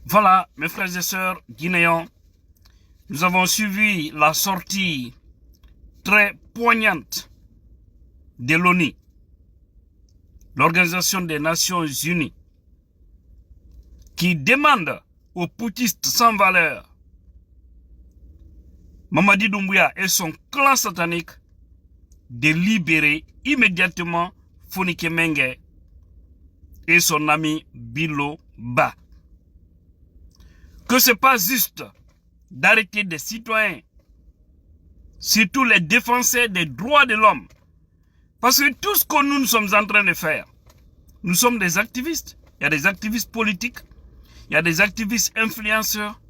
Voilà, mes frères et sœurs guinéens, nous avons suivi la sortie très poignante de l'ONU, l'Organisation des Nations Unies, qui demande aux putschistes sans valeur, Mamadi Doumbouya et son clan satanique, de libérer immédiatement Fonike Mengue et son ami Bilo Ba. Que ce n'est pas juste d'arrêter des citoyens, surtout les défenseurs des droits de l'homme. Parce que tout ce que nous sommes en train de faire, nous sommes des activistes. Il y a des activistes politiques, il y a des activistes influenceurs,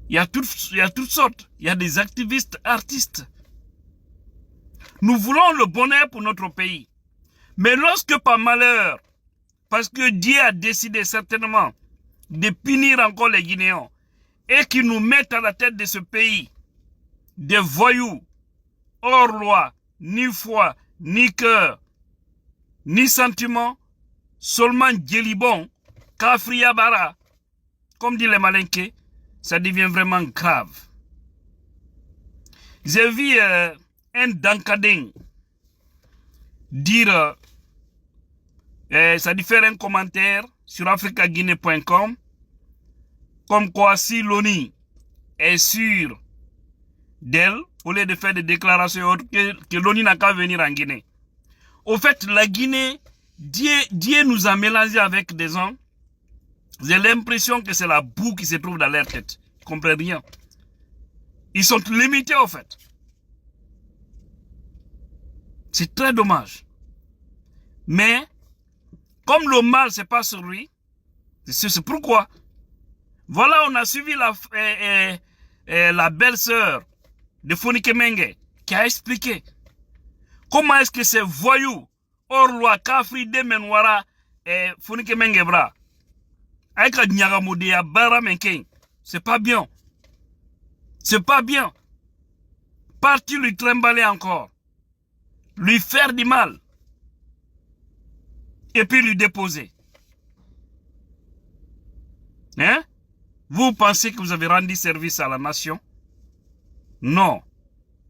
il y a toutes sortes. Il y a des activistes artistes. Nous voulons le bonheur pour notre pays. Mais lorsque par malheur, parce que Dieu a décidé certainement de punir encore les Guinéens et qu'ils nous mettent à la tête de ce pays des voyous, hors loi, ni foi, ni cœur, ni sentiment, seulement Djelibon, Kafriabara, comme dit les Malinké, ça devient vraiment grave. J'ai vu un Dankadeng dire, ça dit faire un commentaire sur africaguinée.com, comme quoi si l'ONU est sûr d'elle, au lieu de faire des déclarations autres, que l'ONU n'a qu'à venir en Guinée. Au fait, la Guinée, Dieu nous a mélangés avec des gens. J'ai l'impression que c'est la boue qui se trouve dans leur tête. Ils ne comprennent rien. Ils sont limités, au fait. C'est très dommage. Mais, comme le mal, c'est pas sur lui, c'est pourquoi. Voilà, on a suivi la belle-sœur de Fonike Mengue qui a expliqué comment est-ce que ces voyous, hors loi, Kafri, Demenwara et Fonike Mengue Bra, avec Nyagamoudéa, Bara Menken, c'est pas bien. C'est pas bien. Parti lui trimballer encore, lui faire du mal, et puis lui déposer. Hein? Vous pensez que vous avez rendu service à la nation? Non,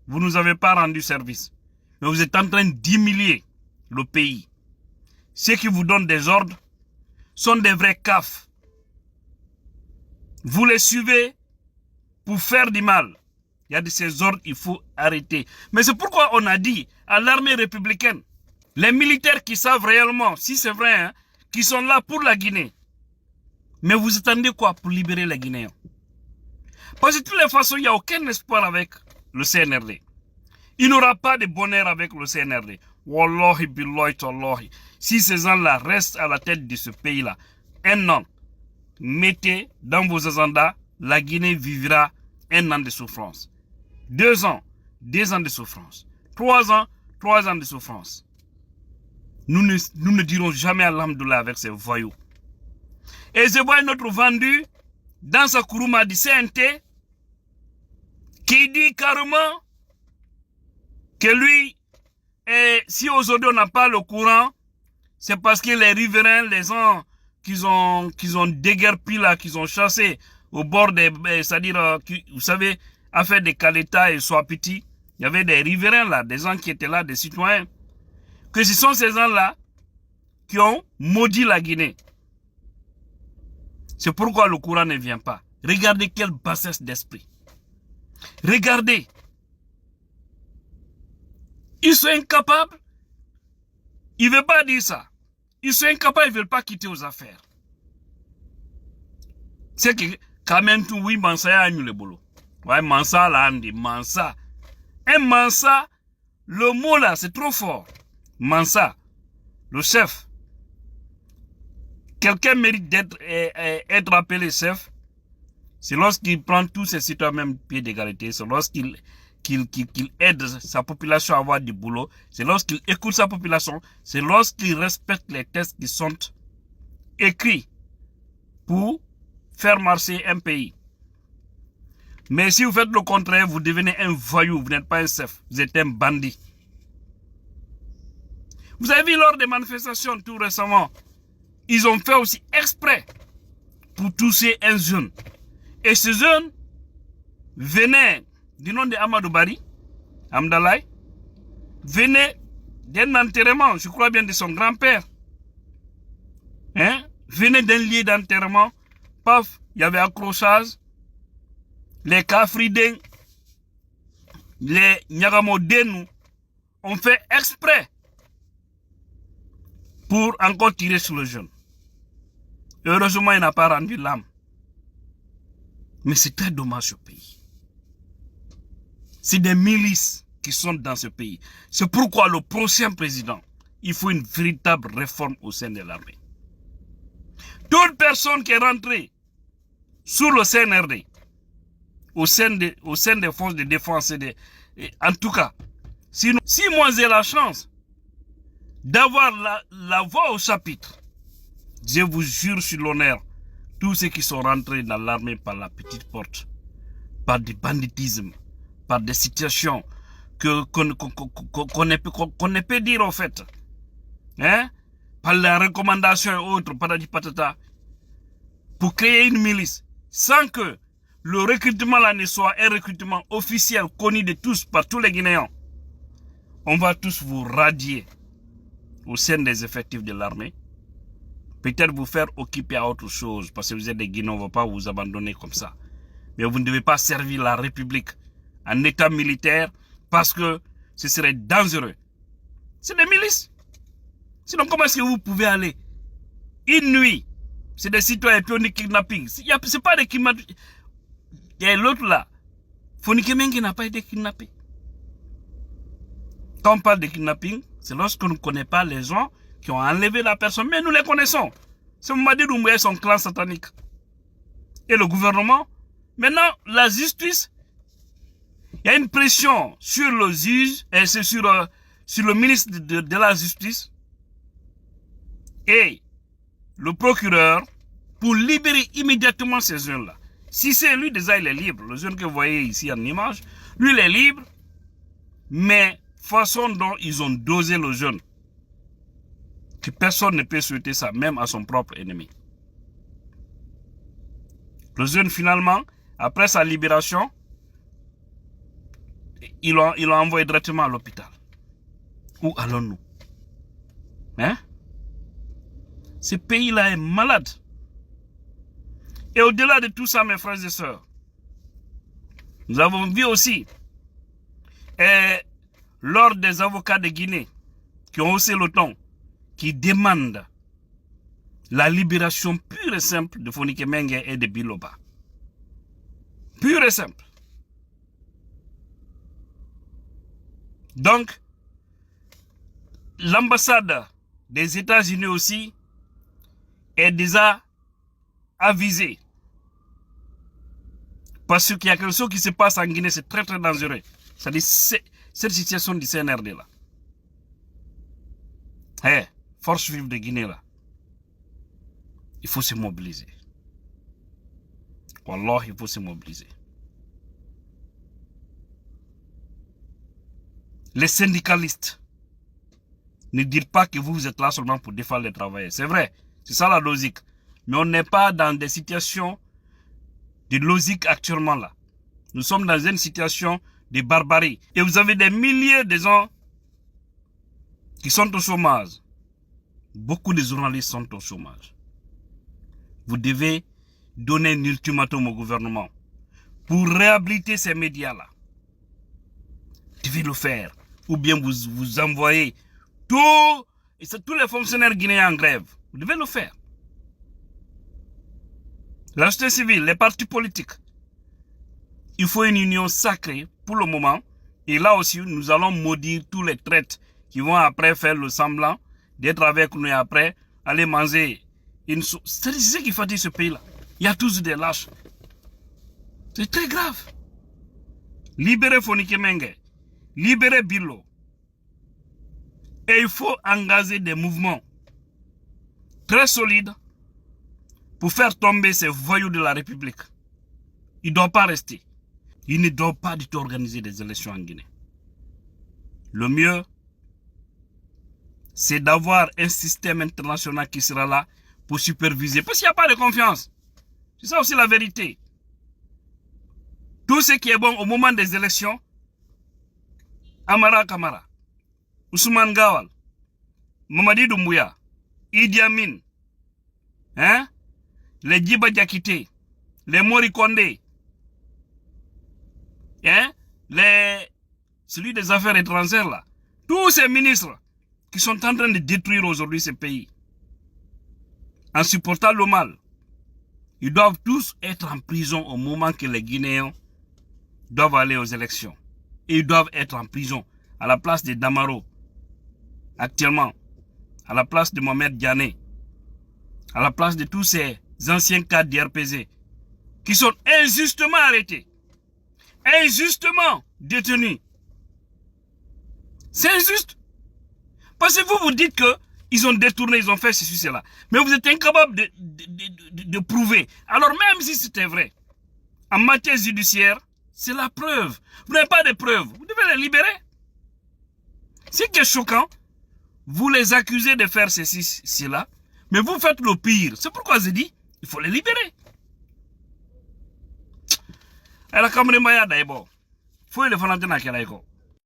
vous ne nous avez pas rendu service. Mais vous êtes en train d'humilier le pays. Ceux qui vous donnent des ordres sont des vrais cafs. Vous les suivez pour faire du mal. Il y a de ces ordres, il faut arrêter. Mais c'est pourquoi on a dit à l'armée républicaine, les militaires qui savent réellement, si c'est vrai, hein, qui sont là pour la Guinée. Mais vous attendez quoi pour libérer les Guinéens? Parce que de toutes les façons, il n'y a aucun espoir avec le CNRD. Il n'y aura pas de bonheur avec le CNRD. Wallahi billahi tallahi. Si ces gens-là restent à la tête de ce pays-là, un an, mettez dans vos agendas, la Guinée vivra un an de souffrance. 2 ans, 2 ans de souffrance. 3 ans, 3 ans de souffrance. Nous ne dirons jamais alhamdoulilah avec ces voyous. Et je vois notre vendu dans sa kourouma du CNT qui dit carrément que lui, si aujourd'hui on n'a pas le courant, c'est parce que les riverains, les gens qu'ils ont déguerpi là, qu'ils ont chassé au bord des, c'est-à-dire, vous savez, à faire des Kaleta et Swapiti, il y avait des riverains là, des gens qui étaient là, des citoyens, que ce sont ces gens-là qui ont maudit la Guinée. C'est pourquoi le courant ne vient pas. Regardez quelle bassesse d'esprit. Regardez. Ils sont incapables. Ils ne veulent pas dire ça. Ils sont incapables, ils ne veulent pas quitter aux affaires. C'est que quand même tout, oui, Mansa y a le boulot. Ouais, Mansa là, on dit Mansa. Un Mansa, le mot là, c'est trop fort. Mansa, le chef. Quelqu'un mérite être appelé chef, c'est lorsqu'il prend tous ses citoyens même pied d'égalité, c'est lorsqu'il aide sa population à avoir du boulot, c'est lorsqu'il écoute sa population, c'est lorsqu'il respecte les textes qui sont écrits pour faire marcher un pays. Mais si vous faites le contraire, vous devenez un voyou, vous n'êtes pas un chef, vous êtes un bandit. Vous avez vu lors des manifestations tout récemment, ils ont fait aussi exprès pour toucher un jeune. Et ce jeune venait du nom de Amadou Bari, Amdalaï, venait d'un enterrement, je crois bien de son grand-père. Hein? Venait d'un lieu d'enterrement. Paf, il y avait accrochage. Les Kafridens, les Nyagamodenu ont fait exprès pour encore tirer sur le jeune. Heureusement, il n'a pas rendu l'âme. Mais c'est très dommage au pays. C'est des milices qui sont dans ce pays. C'est pourquoi le prochain président, il faut une véritable réforme au sein de l'armée. Toute personne qui est rentrée sur le CNRD, au sein des forces de défense, en tout cas, si moi j'ai la chance d'avoir la voix au chapitre, je vous jure sur l'honneur, tous ceux qui sont rentrés dans l'armée par la petite porte, par du banditisme, par des situations qu'on ne peut dire au fait, hein, par la recommandation et autres, patati patata, pour créer une milice, sans que le recrutement là ne soit un recrutement officiel connu de tous, par tous les Guinéens, on va tous vous radier au sein des effectifs de l'armée. Peut-être vous faire occuper à autre chose, parce que vous êtes des Guinéens, on ne va pas vous abandonner comme ça. Mais vous ne devez pas servir la République en état militaire, parce que ce serait dangereux. C'est des milices. Sinon, comment est-ce que vous pouvez aller une nuit? C'est des citoyens qui ont des kidnappings. C'est pas des kidnappings. Et l'autre là, Fonikemengue n'a pas été kidnappé. Quand on parle de kidnapping, c'est lorsqu'on ne connaît pas les gens qui ont enlevé la personne. Mais nous les connaissons. C'est Mamadi Doumbouya et son clan satanique. Et le gouvernement. Maintenant, la justice, il y a une pression sur le juge et c'est sur le ministre de la Justice et le procureur pour libérer immédiatement ces jeunes-là. Si c'est lui, déjà, il est libre. Le jeune que vous voyez ici en image, lui, il est libre. Mais façon dont ils ont dosé le jeune, que personne ne peut souhaiter ça, même à son propre ennemi. Le jeune, finalement, après sa libération, il l'a envoyé directement à l'hôpital. Où allons-nous? Hein? Ce pays-là est malade. Et au-delà de tout ça, mes frères et sœurs, nous avons vu aussi, lors des avocats de Guinée, qui ont haussé le ton, qui demandent la libération pure et simple de Fonikemengue et de Biloba. Pure et simple. Donc, l'ambassade des États-Unis aussi est déjà avisée. Parce qu'il y a quelque chose qui se passe en Guinée, c'est très très dangereux. C'est-à-dire cette situation du CNRD là. Hey, force vive de Guinée là. Il faut se mobiliser. Wallah, il faut se mobiliser. Les syndicalistes, ne dites pas que vous êtes là seulement pour défendre les travailleurs. C'est vrai, c'est ça la logique. Mais on n'est pas dans des situations de logique actuellement là. Nous sommes dans une situation de barbarie. Et vous avez des milliers de gens qui sont au chômage. Beaucoup de journalistes sont au chômage. Vous devez donner un ultimatum au gouvernement pour réhabiliter ces médias-là. Vous devez le faire. Ou bien vous envoyez tous les fonctionnaires guinéens en grève. Vous devez le faire. La société civile, les partis politiques. Il faut une union sacrée pour le moment. Et là aussi, nous allons maudire tous les traites qui vont après faire le semblant d'être avec nous et après aller manger une soupe. C'est ce qui fatigue ce pays-là. Il y a tous des lâches. C'est très grave. Libérez Fonikemengue. Libérez Bilo. Et il faut engager des mouvements très solides pour faire tomber ces voyous de la République. Il ne doit pas rester. Il ne doit pas du tout organiser des élections en Guinée. Le mieux, c'est d'avoir un système international qui sera là pour superviser. Parce qu'il n'y a pas de confiance. C'est ça aussi la vérité. Tout ce qui est bon au moment des élections, Amara Kamara, Ousmane Gawal, Mamadi Doumbouya, Idi Amin, hein? Les Djiba Diakité, les Mori Kondé, hein? Celui des affaires étrangères là. Tous ces ministres qui sont en train de détruire aujourd'hui ce pays, en supportant le mal, ils doivent tous être en prison au moment que les Guinéens doivent aller aux élections. Et ils doivent être en prison à la place de Damaro, actuellement, à la place de Mohamed Diané, à la place de tous ces anciens cadres d'RPZ qui sont injustement arrêtés, injustement détenus. C'est injuste. Parce que vous dites que ils ont détourné, ils ont fait ceci, cela. Mais vous êtes incapable de prouver. Alors même si c'était vrai, en matière judiciaire, c'est la preuve. Vous n'avez pas de preuves. Vous devez les libérer. Ce qui est choquant, vous les accusez de faire ceci, cela, mais vous faites le pire. C'est pourquoi je dis, il faut les libérer. Elle a comme les mailles d'abord. Il faut les faire entendre à